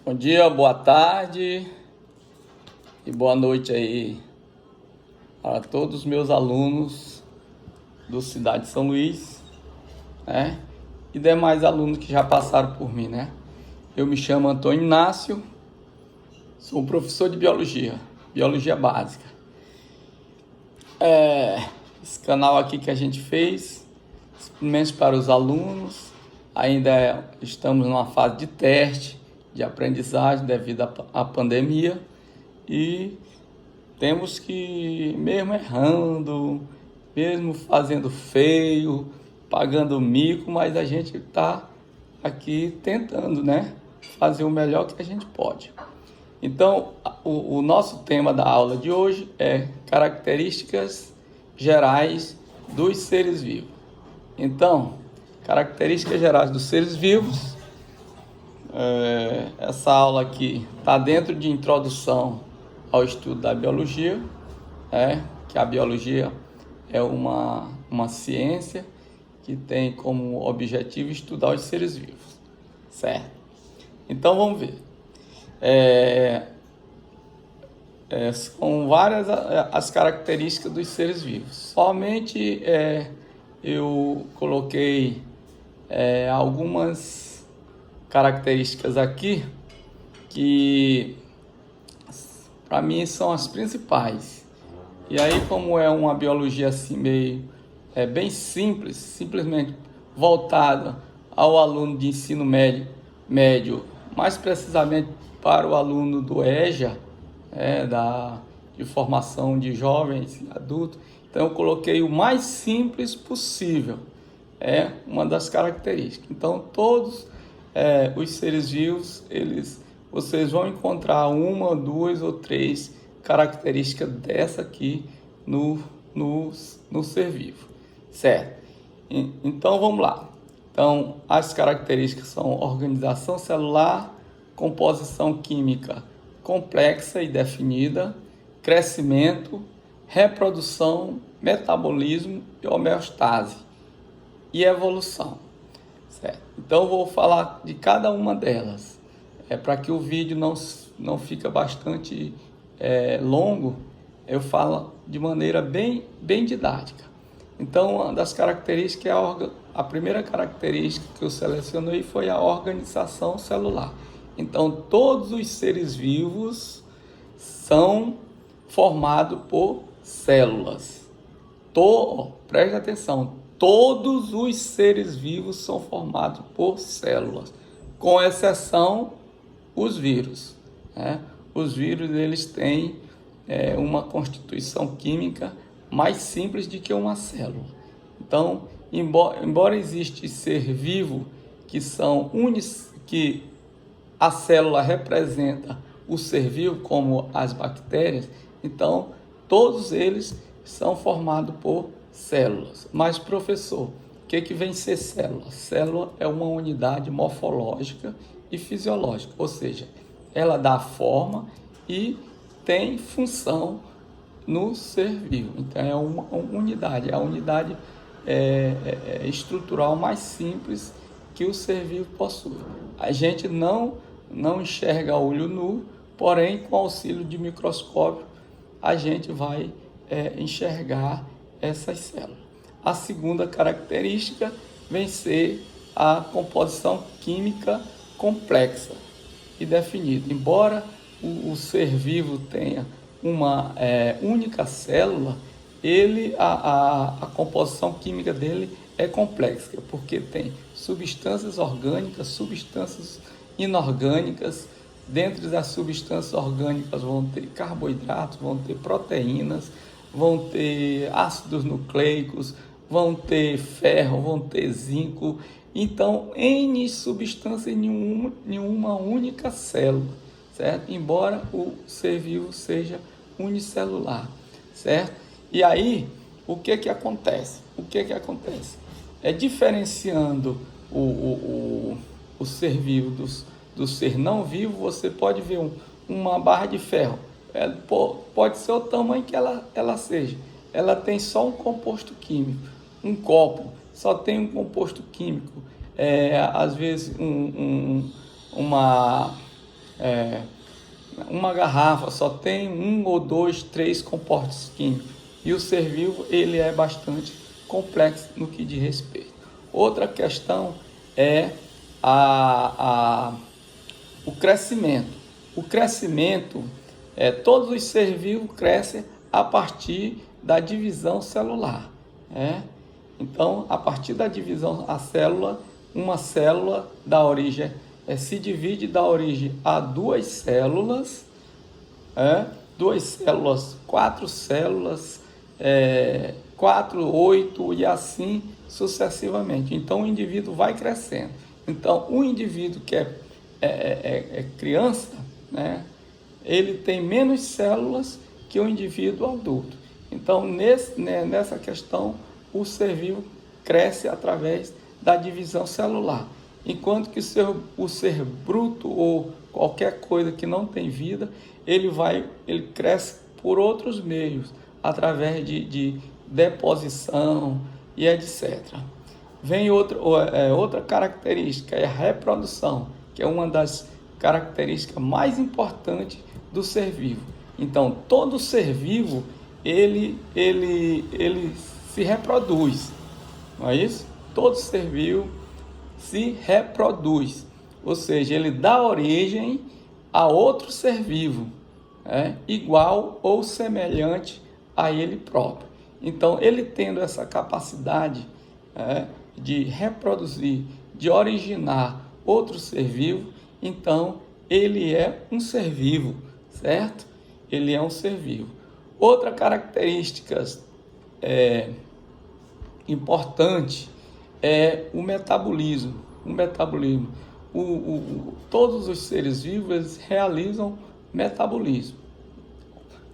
Bom dia, boa tarde e boa noite aí para todos os meus alunos do Cidade de São Luís, né? E demais alunos que já passaram por mim, né? Eu me chamo Antônio Inácio, sou professor de Biologia Básica. Esse canal aqui que a gente fez, simplesmente para os alunos, ainda estamos numa fase de teste, de aprendizagem devido à pandemia, e temos que, mesmo errando, mesmo fazendo feio, pagando mico, mas a gente está aqui tentando, né, fazer o melhor que a gente pode. Então, o nosso tema da aula de hoje é características gerais dos seres vivos. Então, características gerais dos seres vivos. Essa aula aqui está dentro de introdução ao estudo da biologia, que a biologia é uma ciência que tem como objetivo estudar os seres vivos, certo? Então vamos ver. São várias as características dos seres vivos. Somente eu coloquei algumas características aqui que para mim são as principais. E aí, como é uma biologia assim meio bem simples, simplesmente voltada ao aluno de ensino médio, mais precisamente para o aluno do EJA, de formação de jovens e adultos, então eu coloquei o mais simples possível, uma das características. Então todos os seres vivos, vocês vão encontrar uma, duas ou três características dessa aqui no ser vivo, certo? Então vamos lá. Então as características são organização celular, composição química complexa e definida, crescimento, reprodução, metabolismo e homeostase e evolução, certo? Então eu vou falar de cada uma delas, para que o vídeo não fique bastante longo. Eu falo de maneira bem didática. Então, uma das características a primeira característica que eu selecionei foi a organização celular. Então, todos os seres vivos são formados por células. Preste atenção, todos os seres vivos são formados por células, com exceção os vírus. Os vírus, eles têm uma constituição química mais simples do que uma célula. Então, embora exista ser vivo que a célula representa o ser vivo, como as bactérias, então todos eles são formados por células. Mas, professor, o que vem ser célula? Célula é uma unidade morfológica e fisiológica, ou seja, ela dá forma e tem função no ser vivo. Então é uma unidade, é a unidade estrutural mais simples que o ser vivo possui. A gente não enxerga a olho nu, porém, com auxílio de microscópio, a gente vai enxergar essas células. A segunda característica vem ser a composição química complexa e definida. Embora o ser vivo tenha uma única célula, a composição química dele é complexa, porque tem substâncias orgânicas, substâncias inorgânicas. Dentre das substâncias orgânicas vão ter carboidratos, vão ter proteínas, vão ter ácidos nucleicos, vão ter ferro, vão ter zinco. Então, N substâncias em uma única célula, certo? Embora o ser vivo seja unicelular, certo? E aí, o que acontece? Diferenciando o ser vivo do ser não vivo, você pode ver uma barra de ferro. Pode ser o tamanho que ela seja. Ela tem só um composto químico. Um copo só tem um composto químico. Às vezes uma garrafa só tem 1 ou 2, 3 compostos químicos. E o ser vivo, ele é bastante complexo no que diz respeito. Outra questão é o crescimento. O crescimento, todos os seres vivos crescem a partir da divisão celular. Então, a partir da divisão, uma célula dá origem, se divide, dá origem a 2 células, 4 células, 4, 8 e assim sucessivamente. Então, o indivíduo vai crescendo. Então, o indivíduo que é criança, ele tem menos células que o indivíduo adulto. Então, nessa questão, o ser vivo cresce através da divisão celular, enquanto que o ser bruto ou qualquer coisa que não tem vida, ele cresce por outros meios, através de deposição e etc. Vem outra característica, é a reprodução, que é uma das características mais importantes do ser vivo. Então, todo ser vivo, ele se reproduz, não é isso? Todo ser vivo se reproduz, ou seja, ele dá origem a outro ser vivo, igual ou semelhante a ele próprio. Então, ele tendo essa capacidade de reproduzir, de originar outro ser vivo, então ele é um ser vivo, certo? Ele é um ser vivo. Outra característica importante é o metabolismo. Todos os seres vivos eles realizam metabolismo.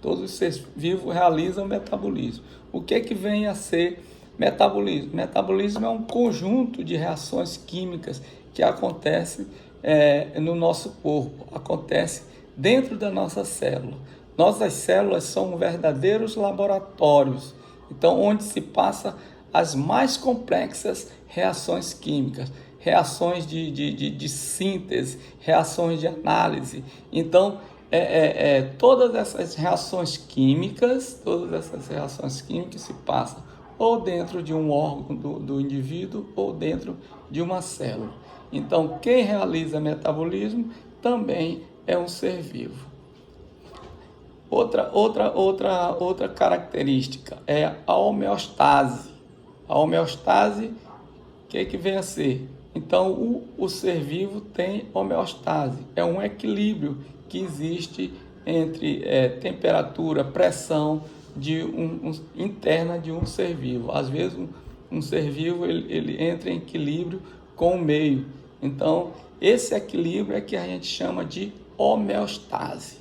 Todos os seres vivos realizam metabolismo. O que vem a ser metabolismo? Metabolismo é um conjunto de reações químicas que acontecem no nosso corpo, acontece dentro da nossa célula. Nossas células são verdadeiros laboratórios, então onde se passa as mais complexas reações químicas, reações de síntese, reações de análise. Então, todas essas reações químicas se passam ou dentro de um órgão do indivíduo ou dentro de uma célula. Então, quem realiza metabolismo também é um ser vivo. Outra característica é a homeostase. A homeostase, o que vem a ser? Então, o ser vivo tem homeostase. É um equilíbrio que existe entre temperatura, pressão interna de um ser vivo. Às vezes, um ser vivo ele entra em equilíbrio com o meio. Então, esse equilíbrio é que a gente chama de homeostase.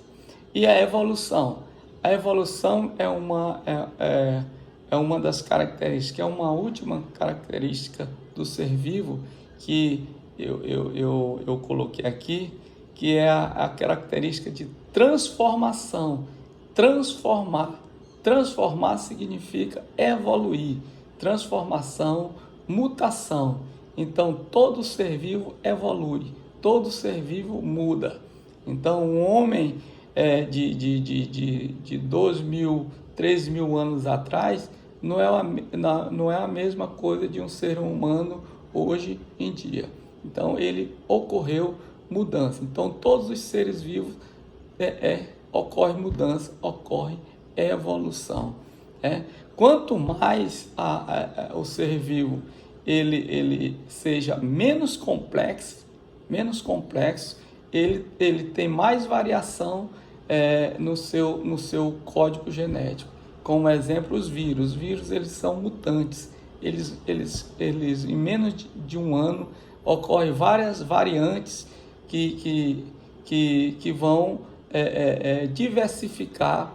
E a evolução? A evolução é uma das características, é uma última característica do ser vivo que eu coloquei aqui, que é a característica de transformação. Transformar significa evoluir. Transformação, mutação. Então, todo ser vivo evolui, todo ser vivo muda. Então, um homem de 2.000, 3.000 anos atrás não é a mesma coisa de um ser humano hoje em dia. Então, ocorreu mudança. Então, todos os seres vivos ocorre mudança, ocorre evolução. Quanto mais o ser vivo ele seja menos complexo, ele tem mais variação no seu código genético. Como exemplo, os vírus. Os vírus eles são mutantes. Eles em menos de um ano ocorrem várias variantes que vão diversificar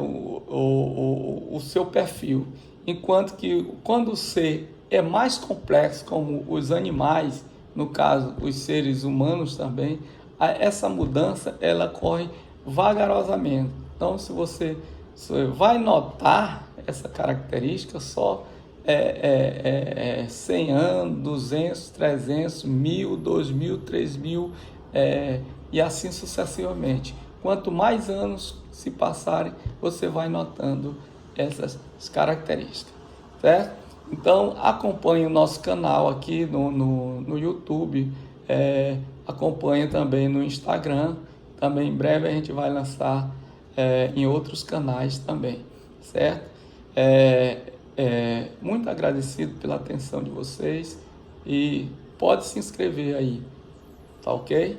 o seu perfil. Enquanto que quando o ser é mais complexo, como os animais, no caso os seres humanos também, essa mudança ela ocorre vagarosamente. Então, se você vai notar essa característica só 100 anos, 200, 300, 1.000, 2.000, 3.000 e assim sucessivamente. Quanto mais anos se passarem, você vai notando essas características, certo? Então, acompanhe o nosso canal aqui no YouTube, acompanhe também no Instagram. Também em breve a gente vai lançar em outros canais também, certo? Muito agradecido pela atenção de vocês e pode se inscrever aí, tá ok?